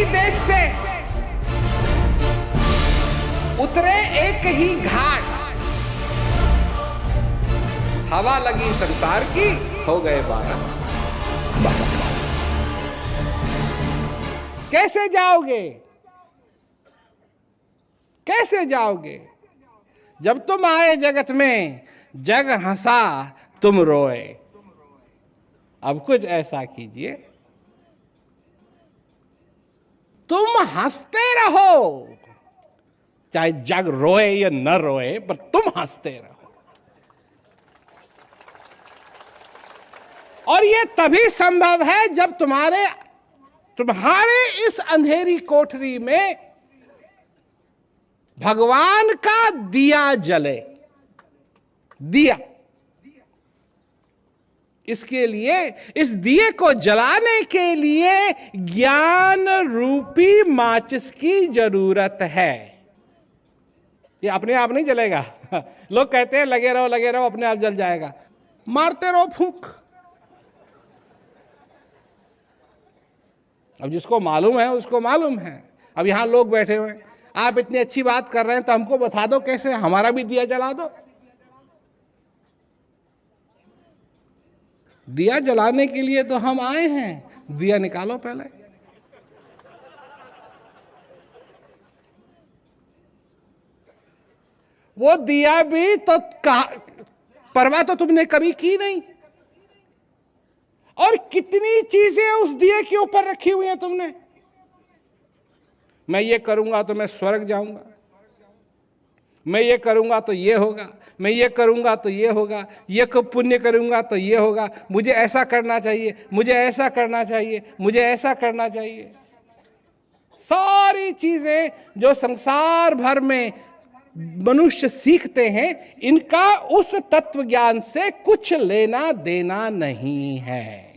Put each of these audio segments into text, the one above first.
ही देश से उतरे एक ही घाट, हवा लगी संसार की, हो गए 12। कैसे जाओगे, कैसे जाओगे? जब तुम आए जगत में, जग हंसा तुम रोए। अब कुछ ऐसा कीजिए, तुम हंसते रहो, चाहे जग रोए या न रोए, पर तुम हंसते रहो। और ये तभी संभव है जब तुम्हारे इस अंधेरी कोठरी में भगवान का दिया जले। दिया, इसके लिए, इस दिए को जलाने के लिए ज्ञान रूपी माचिस की जरूरत है। ये अपने आप नहीं जलेगा। लोग कहते हैं लगे रहो अपने आप जल जाएगा। मारते रहो फूंक। अब जिसको मालूम है उसको मालूम है। अब यहां लोग बैठे हुए हैं, आप इतनी अच्छी बात कर रहे हैं तो हमको बता दो कैसे, हमारा भी दिया जला दो। दिया जलाने के लिए तो हम आए हैं, दिया निकालो पहले। वो दिया भी तो परवाह तो तुमने कभी की नहीं। और कितनी चीजें उस दिए के ऊपर रखी हुई हैं तुमने। मैं ये करूंगा तो मैं स्वर्ग जाऊंगा, मैं ये करूंगा तो ये होगा, मैं ये करूंगा तो ये होगा, ये पुण्य करूंगा तो ये होगा, मुझे ऐसा करना चाहिए, मुझे ऐसा करना चाहिए, मुझे ऐसा करना चाहिए। सारी चीजें जो संसार भर में मनुष्य सीखते हैं, इनका उस तत्व ज्ञान से कुछ लेना देना नहीं है।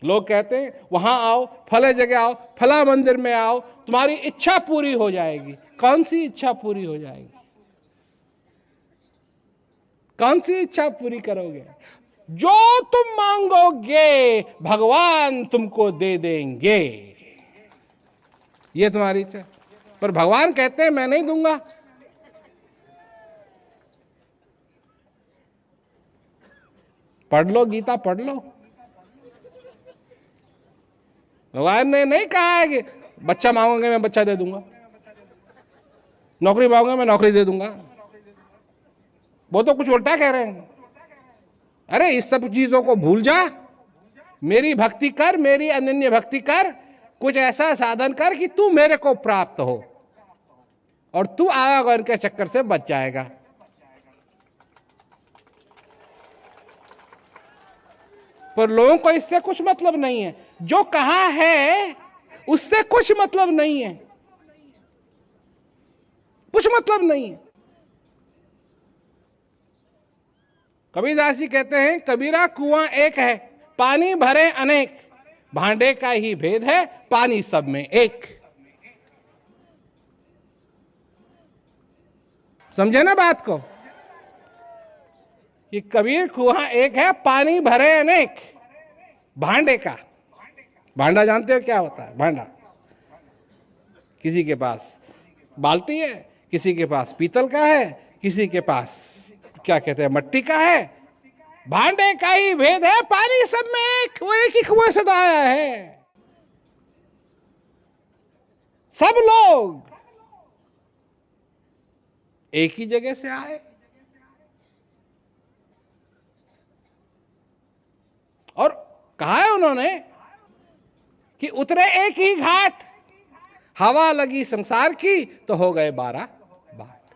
लोग कहते हैं वहां आओ, फला जगह आओ, फला मंदिर में आओ, तुम्हारी इच्छा पूरी हो जाएगी। कौन सी इच्छा पूरी हो जाएगी? कौन सी इच्छा पूरी करोगे? जो तुम मांगोगे भगवान तुमको दे देंगे, ये तुम्हारी इच्छा। पर भगवान कहते हैं मैं नहीं दूंगा। पढ़ लो गीता, पढ़ लो। भगवान ने नहीं कहा है कि बच्चा मांगोगे मैं बच्चा दे दूंगा, नौकरी मांगोगे मैं नौकरी दे दूंगा। वो तो कुछ उल्टा कह रहे हैं। अरे इस सब चीजों को भूल जा, मेरी भक्ति कर, मेरी अनन्य भक्ति कर, कुछ ऐसा साधन कर कि तू मेरे को प्राप्त हो, और तू आवागमन के चक्कर से बच जाएगा। पर लोगों को इससे कुछ मतलब नहीं है। जो कहा है उससे कुछ मतलब नहीं है, कुछ मतलब नहीं है। कबीरदास जी कहते हैं, कबीरा कुआं एक है, पानी भरे अनेक, भांडे का ही भेद है, पानी सब में एक। समझे ना बात को? कि कबीर कुआं एक है, पानी भरे अनेक, भांडे का। भांडा जानते हो क्या होता है? भांडा, किसी के पास बाल्टी है, किसी के पास पीतल का है, किसी के पास क्या कहते हैं मट्टी का है। भांडे का ही भेद है, पानी सब में एक। वो एक ही कुएं से तो आया है। सब लोग एक ही जगह से आए, और कहा है उन्होंने कि उतरे एक ही घाट, हवा लगी संसार की, तो हो गए 12 बाट।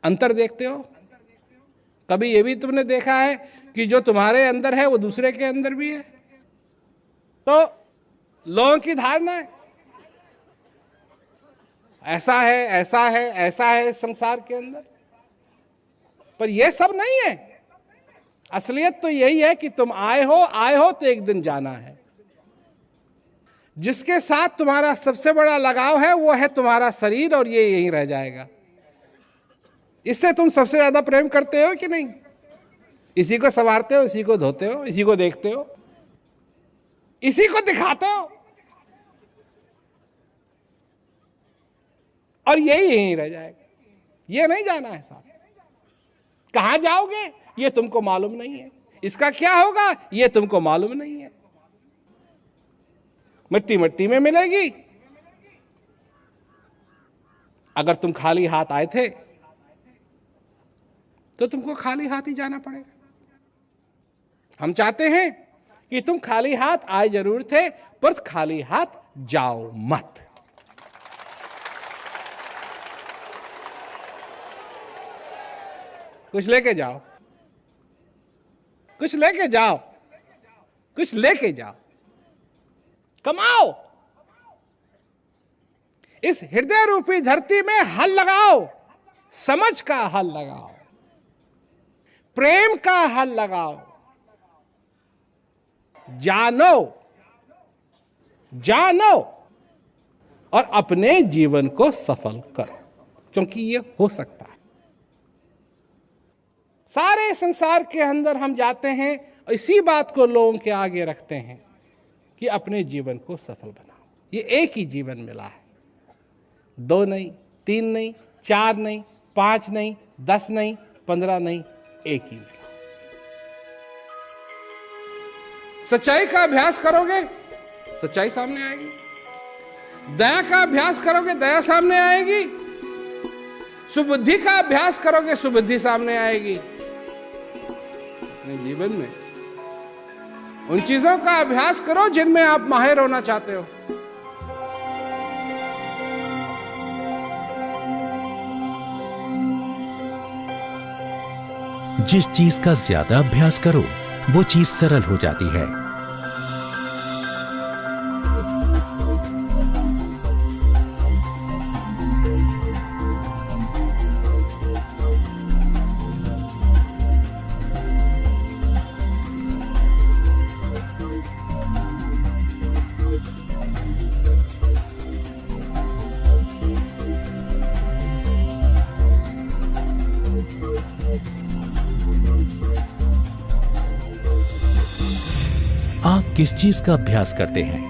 अंतर देखते हो? कभी ये भी तुमने देखा है कि जो तुम्हारे अंदर है वो दूसरे के अंदर भी है? तो लोगों की धारणा है ऐसा है, ऐसा है, ऐसा है संसार के अंदर, पर यह सब नहीं है। असलियत तो यही है कि तुम आए हो तो एक दिन जाना है। जिसके साथ तुम्हारा सबसे बड़ा लगाव है वो है तुम्हारा शरीर, और ये यहीं रह जाएगा। इससे तुम सबसे ज्यादा प्रेम करते हो कि नहीं? इसी को संवारते हो, इसी को धोते हो, इसी को देखते हो। इसी को दिखाते हो और यही रह जाएगा। ये नहीं जाना है साथ। कहां जाओगे ये तुमको मालूम नहीं है, इसका क्या होगा ये तुमको मालूम नहीं है। मिट्टी मिट्टी में मिलेगी। अगर तुम खाली हाथ आए थे तो तुमको खाली हाथ ही जाना पड़ेगा। हम चाहते हैं कि तुम खाली हाथ आए जरूर थे, पर खाली हाथ जाओ मत। कुछ लेके जाओ, कुछ लेके जाओ, कुछ लेके जाओ, कमाओ। इस हृदय रूपी धरती में हल लगाओ, समझ का हल लगाओ, प्रेम का हल लगाओ। जानो, जानो और अपने जीवन को सफल करो, क्योंकि ये हो सकता है। सारे संसार के अंदर हम जाते हैं और इसी बात को लोगों के आगे रखते हैं कि अपने जीवन को सफल बनाओ। ये एक ही जीवन मिला है, 2 नहीं, 3 नहीं, 4 नहीं, 5 नहीं, 10 नहीं, 15 नहीं, एक ही मिला। सच्चाई का अभ्यास करोगे, सच्चाई सामने आएगी। दया का अभ्यास करोगे, दया सामने आएगी। सुबुद्धि का अभ्यास करोगे, सुबुद्धि सामने आएगी। अपने जीवन में उन चीजों का अभ्यास करो जिनमें आप माहिर होना चाहते हो। जिस चीज का ज्यादा अभ्यास करो वो चीज सरल हो जाती है। आप किस चीज का अभ्यास करते हैं?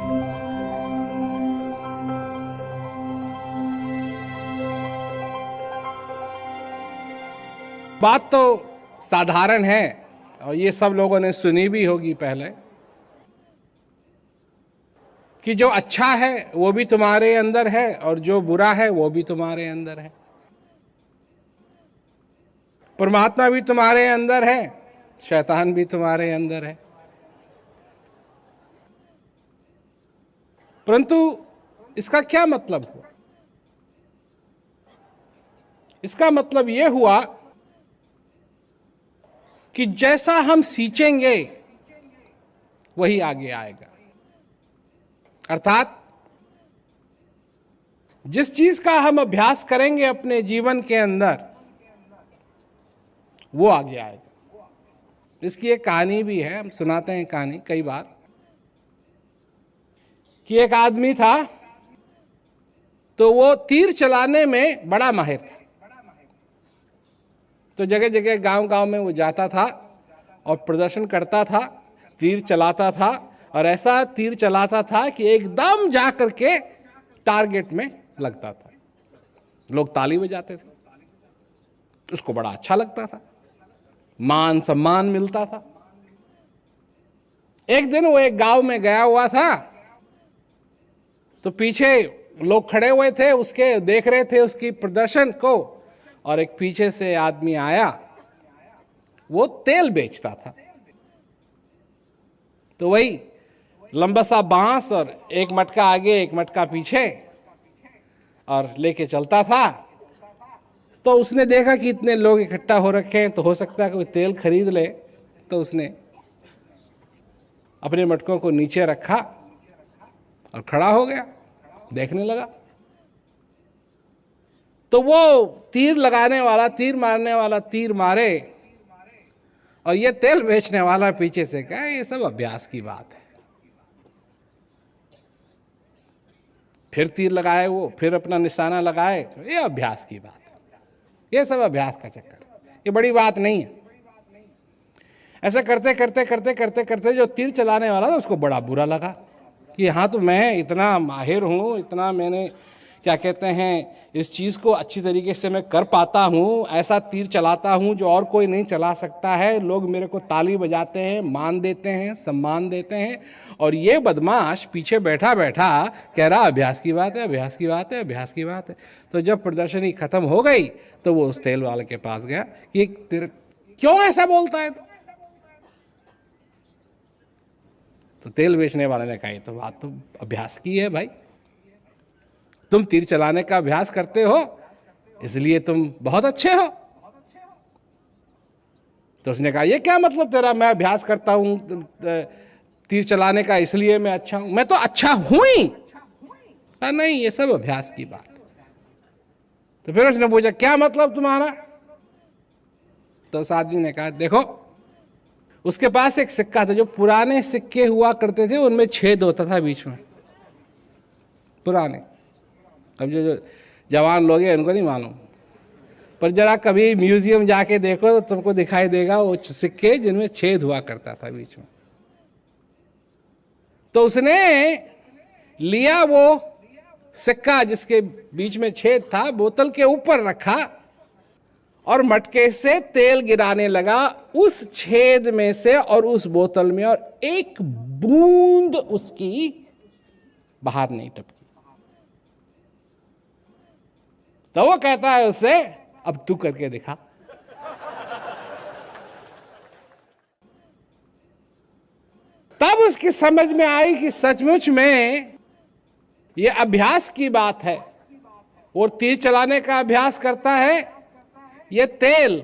बात तो साधारण है और ये सब लोगों ने सुनी भी होगी पहले, कि जो अच्छा है वो भी तुम्हारे अंदर है और जो बुरा है वो भी तुम्हारे अंदर है। परमात्मा भी तुम्हारे अंदर है, शैतान भी तुम्हारे अंदर है। परंतु इसका क्या मतलब हुआ? इसका मतलब यह हुआ कि जैसा हम सींचेंगे वही आगे आएगा। अर्थात जिस चीज का हम अभ्यास करेंगे अपने जीवन के अंदर वो आगे आएगा। इसकी एक कहानी भी है, हम सुनाते हैं कहानी कई बार, कि एक आदमी था तो वो तीर चलाने में बड़ा माहिर था। तो जगह जगह गांव गांव में वो जाता था और प्रदर्शन करता था, तीर चलाता था और ऐसा तीर चलाता था कि एकदम जा करके टारगेट में लगता था। लोग ताली बजाते थे, उसको बड़ा अच्छा लगता था, मान सम्मान मिलता था। एक दिन वो एक गांव में गया हुआ था तो पीछे लोग खड़े हुए थे, उसके देख रहे थे उसकी प्रदर्शन को, और एक पीछे से आदमी आया, वो तेल बेचता था। तो वही लंबा सा बांस और एक मटका आगे एक मटका पीछे और लेके चलता था। तो उसने देखा कि इतने लोग इकट्ठा हो रखे हैं तो हो सकता है कोई तेल खरीद ले, तो उसने अपने मटकों को नीचे रखा और खड़ा हो गया, देखने लगा। तो वो तीर लगाने वाला, तीर मारने वाला तीर मारे और ये तेल बेचने वाला पीछे से कहा ये सब अभ्यास की बात है। फिर तीर लगाए वो, फिर अपना निशाना लगाए, ये अभ्यास की बात है, ये सब अभ्यास का चक्कर, ये बड़ी बात नहीं है। ऐसा करते करते करते करते करते जो तीर चलाने वाला था उसको बड़ा बुरा लगा। कि हाँ तो मैं इतना माहिर हूँ, इतना मैंने क्या कहते हैं इस चीज़ को अच्छी तरीके से मैं कर पाता हूँ, ऐसा तीर चलाता हूँ जो और कोई नहीं चला सकता है, लोग मेरे को ताली बजाते हैं, मान देते हैं, सम्मान देते हैं। और ये बदमाश पीछे बैठा बैठा कह रहा अभ्यास की बात है, अभ्यास की बात है, अभ्यास की बात है। तो जब प्रदर्शनी खत्म हो गई तो वो उस तेल वाले के पास गया कि तेरे क्यों ऐसा बोलता है? तो तेल बेचने वाले ने कहा ये तो बात तो अभ्यास की है भाई, तुम तीर चलाने का अभ्यास करते हो इसलिए तुम बहुत अच्छे हो। तो उसने कहा ये क्या मतलब तेरा, मैं अभ्यास करता हूं तीर चलाने का इसलिए मैं अच्छा हूं, मैं तो अच्छा हूं ही। कहा नहीं ये सब अभ्यास की बात। तो फिर उसने पूछा क्या मतलब तुम्हारा? तो उस आदमी ने कहा देखो, उसके पास एक सिक्का था, जो पुराने सिक्के हुआ करते थे उनमें छेद होता था बीच में, पुराने। अब जो जवान लोग हैं उनको नहीं मालूम, पर जरा कभी म्यूजियम जाके देखो तो तुमको दिखाई देगा वो सिक्के जिनमें छेद हुआ करता था बीच में। तो उसने लिया वो सिक्का जिसके बीच में छेद था, बोतल के ऊपर रखा और मटके से तेल गिराने लगा उस छेद में से और उस बोतल में, और एक बूंद उसकी बाहर नहीं टपकी। तो वो कहता है उससे अब तू करके दिखा। तब उसकी समझ में आई कि सचमुच में ये अभ्यास की बात है, और तीर चलाने का अभ्यास करता है, ये तेल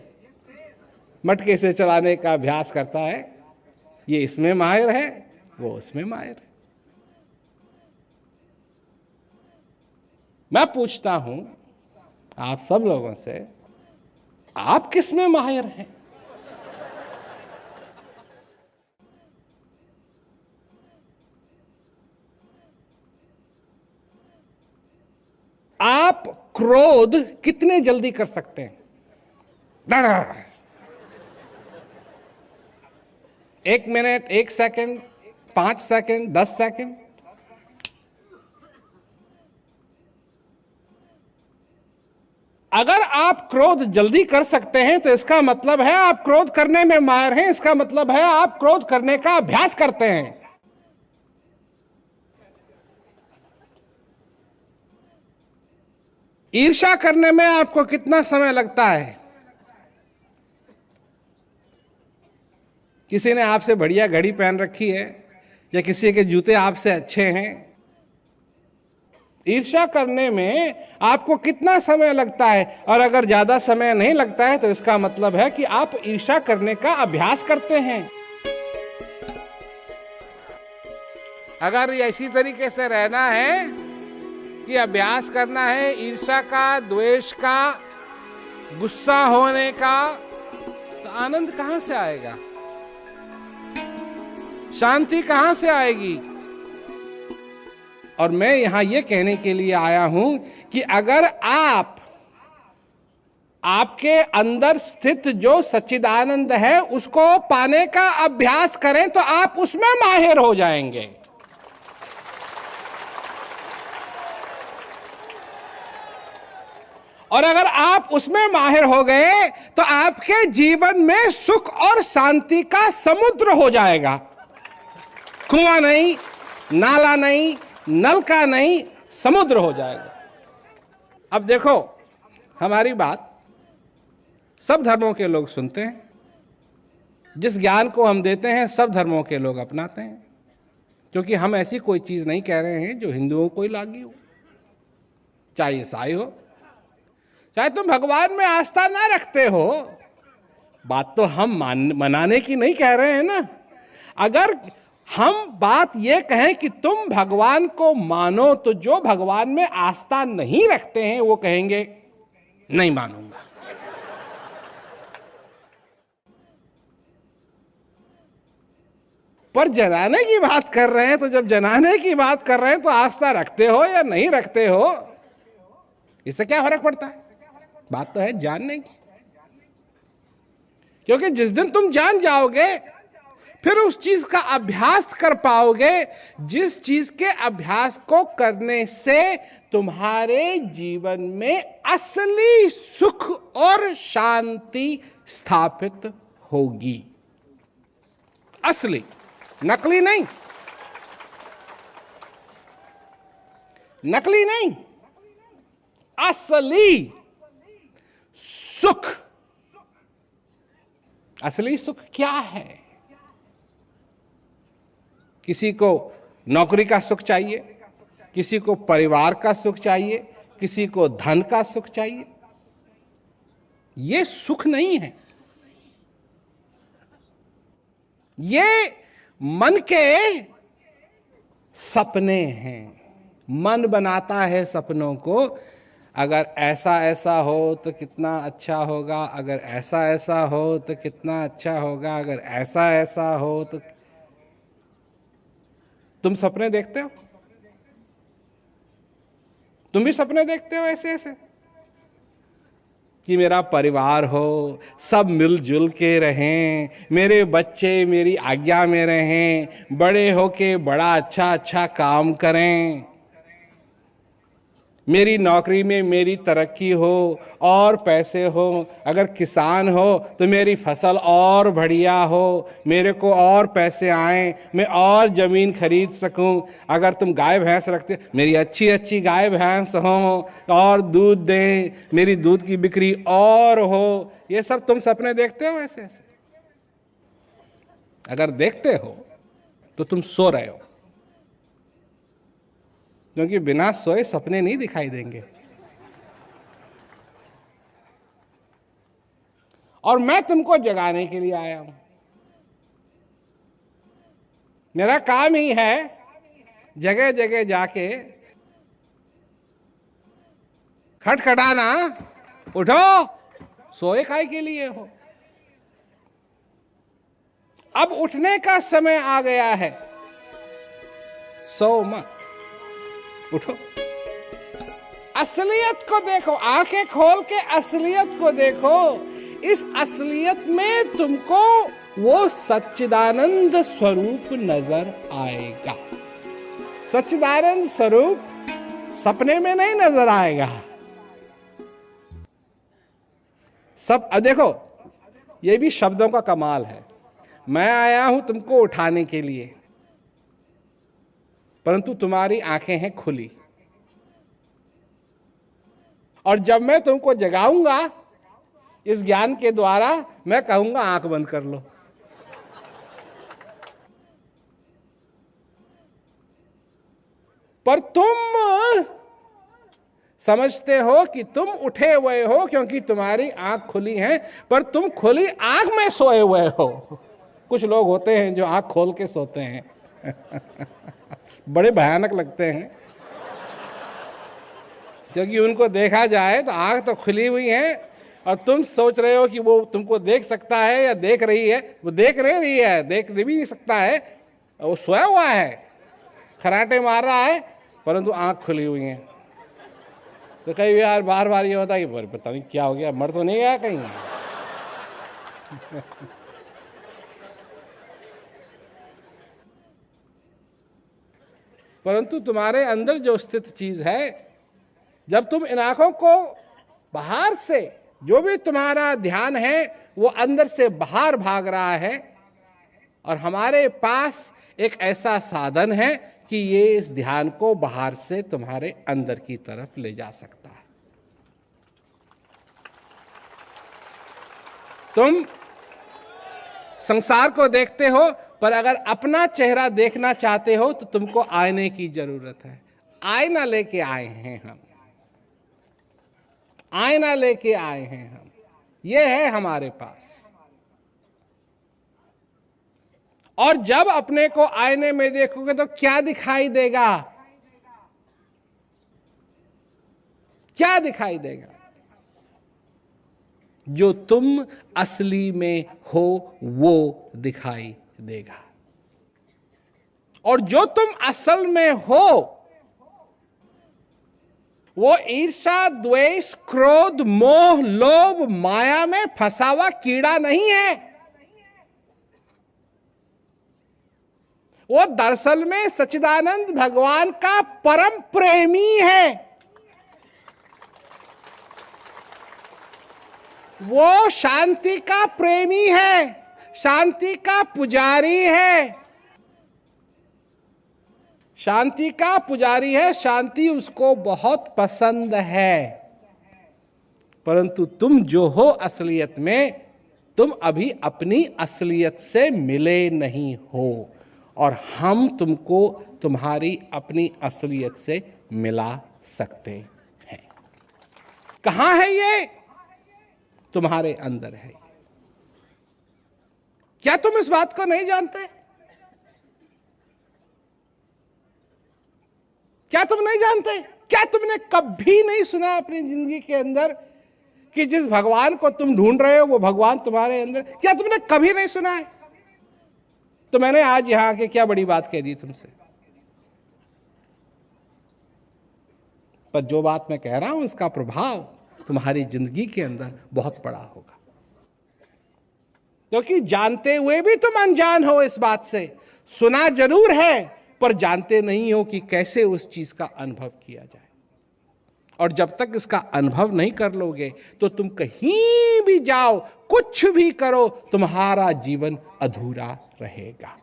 मटके से चलाने का अभ्यास करता है, ये इसमें माहिर है, वो उसमें माहिर है। मैं पूछता हूं आप सब लोगों से, आप किस में माहिर हैं? आप क्रोध कितने जल्दी कर सकते हैं? 1 मिनट, 1 सेकंड, 5 सेकंड, 10 सेकंड? अगर आप क्रोध जल्दी कर सकते हैं तो इसका मतलब है आप क्रोध करने में माहिर हैं, इसका मतलब है आप क्रोध करने का अभ्यास करते हैं। ईर्ष्या करने में आपको कितना समय लगता है? किसी ने आपसे बढ़िया घड़ी पहन रखी है या किसी के जूते आपसे अच्छे हैं, ईर्ष्या करने में आपको कितना समय लगता है? और अगर ज्यादा समय नहीं लगता है तो इसका मतलब है कि आप ईर्ष्या करने का अभ्यास करते हैं। अगर इसी तरीके से रहना है कि अभ्यास करना है ईर्ष्या का, द्वेष का, गुस्सा होने का, तो आनंद कहां से आएगा? शांति कहां से आएगी? और मैं यहां यह कहने के लिए आया हूं कि अगर आपके अंदर स्थित जो सच्चिदानंद है उसको पाने का अभ्यास करें तो आप उसमें माहिर हो जाएंगे। और अगर आप उसमें माहिर हो गए तो आपके जीवन में सुख और शांति का समुद्र हो जाएगा। कुआं नहीं, नाला नहीं, नल का नहीं, समुद्र हो जाएगा। अब देखो, हमारी बात सब धर्मों के लोग सुनते हैं, जिस ज्ञान को हम देते हैं सब धर्मों के लोग अपनाते हैं, क्योंकि हम ऐसी कोई चीज नहीं कह रहे हैं जो हिंदुओं को ही लागी हो, चाहे ईसाई हो, चाहे तुम भगवान में आस्था ना रखते हो। बात तो हम मनाने की नहीं कह रहे हैं ना। अगर हम बात ये कहें कि तुम भगवान को मानो, तो जो भगवान में आस्था नहीं रखते हैं वो कहेंगे नहीं मानूंगा। पर जनाने की बात कर रहे हैं, तो जब जनाने की बात कर रहे हैं तो आस्था रखते हो या नहीं रखते हो, इससे क्या फर्क पड़ता है? बात तो है जानने की। क्योंकि जिस दिन तुम जान जाओगे, फिर उस चीज का अभ्यास कर पाओगे जिस चीज के अभ्यास को करने से तुम्हारे जीवन में असली सुख और शांति स्थापित होगी। असली, नकली नहीं, नकली नहीं, असली सुख। असली सुख क्या है? किसी को नौकरी का सुख चाहिए, किसी को परिवार का सुख चाहिए, किसी को धन का सुख चाहिए। ये सुख नहीं है, ये मन के सपने हैं। मन बनाता है सपनों को, अगर ऐसा ऐसा हो तो कितना अच्छा होगा, अगर ऐसा ऐसा हो तो कितना अच्छा होगा, अगर ऐसा ऐसा हो तो। तुम सपने देखते हो? तुम भी सपने देखते हो ऐसे ऐसे कि मेरा परिवार हो, सब मिलजुल के रहें, मेरे बच्चे मेरी आज्ञा में रहें, बड़े होके बड़ा अच्छा अच्छा काम करें, मेरी नौकरी में मेरी तरक्की हो और पैसे हो, अगर किसान हो तो मेरी फसल और बढ़िया हो, मेरे को और पैसे आएं, मैं और ज़मीन खरीद सकूं। अगर तुम गाय भैंस रखते, मेरी अच्छी अच्छी गाय भैंस हो और दूध दें, मेरी दूध की बिक्री और हो। ये सब तुम सपने देखते हो ऐसे ऐसे? अगर देखते हो तो तुम सो रहे हो, क्योंकि बिना सोए सपने नहीं दिखाई देंगे। और मैं तुमको जगाने के लिए आया हूं। मेरा काम ही है जगह जगह जाके खटखटाना, उठो, सोए काय के लिए हो। अब उठने का समय आ गया है, सो मत, उठो, असलियत को देखो, आंखें खोल के असलियत को देखो। इस असलियत में तुमको वो सच्चिदानंद स्वरूप नजर आएगा। सच्चिदानंद स्वरूप सपने में नहीं नजर आएगा। सब देखो, ये भी शब्दों का कमाल है। मैं आया हूं तुमको उठाने के लिए, परंतु तुम्हारी आंखें हैं खुली, और जब मैं तुमको जगाऊंगा इस ज्ञान के द्वारा, मैं कहूंगा आंख बंद कर लो। पर तुम समझते हो कि तुम उठे हुए हो क्योंकि तुम्हारी आंख खुली है, पर तुम खुली आंख में सोए हुए हो। कुछ लोग होते हैं जो आंख खोल के सोते हैं बड़े भयानक लगते हैं, क्योंकि उनको देखा जाए तो आंख तो खुली हुई है और तुम सोच रहे हो कि वो तुमको देख सकता है या देख रही है। वो देख रही है, देख भी नहीं सकता है, वो सोया हुआ है, खराटे मार रहा है, परंतु आंख खुली हुई है। तो कई बार बार बार ये होता है कि पता नहीं क्या हो गया, मर तो नहीं गया कहीं परंतु तुम्हारे अंदर जो स्थित चीज है, जब तुम इन आंखों को बाहर से, जो भी तुम्हारा ध्यान है वो अंदर से बाहर भाग रहा है, और हमारे पास एक ऐसा साधन है कि ये इस ध्यान को बाहर से तुम्हारे अंदर की तरफ ले जा सकता है। तुम संसार को देखते हो, पर अगर अपना चेहरा देखना चाहते हो तो तुमको आईने की जरूरत है। आईना लेके आए हैं हम, आईना लेके आए हैं हम, ये है हमारे पास। और जब अपने को आईने में देखोगे तो क्या दिखाई देगा? क्या दिखाई देगा? जो तुम असली में हो वो दिखाई देगा। और जो तुम असल में हो वो ईर्ष्या, द्वेष, क्रोध, मोह, लोभ, माया में फंसा हुआ कीड़ा नहीं है। वो दरअसल में सच्चिदानंद भगवान का परम प्रेमी है। वो शांति का प्रेमी है, शांति का पुजारी है, शांति का पुजारी है। शांति उसको बहुत पसंद है। परंतु तुम जो हो असलियत में, तुम अभी अपनी असलियत से मिले नहीं हो, और हम तुमको तुम्हारी अपनी असलियत से मिला सकते हैं। कहाँ है ये? तुम्हारे अंदर है। क्या तुम इस बात को नहीं जानते? क्या तुम नहीं जानते? क्या तुमने कभी नहीं सुना अपनी जिंदगी के अंदर कि जिस भगवान को तुम ढूंढ रहे हो वो भगवान तुम्हारे अंदर? क्या तुमने कभी नहीं सुना है? तो मैंने आज यहां आके क्या बड़ी बात कह दी तुमसे, पर जो बात मैं कह रहा हूं इसका प्रभाव तुम्हारी जिंदगी के अंदर बहुत बड़ा होगा। क्योंकि जानते हुए भी तुम अनजान हो इस बात से। सुना जरूर है पर जानते नहीं हो कि कैसे उस चीज का अनुभव किया जाए। और जब तक इसका अनुभव नहीं कर लोगे तो तुम कहीं भी जाओ, कुछ भी करो, तुम्हारा जीवन अधूरा रहेगा।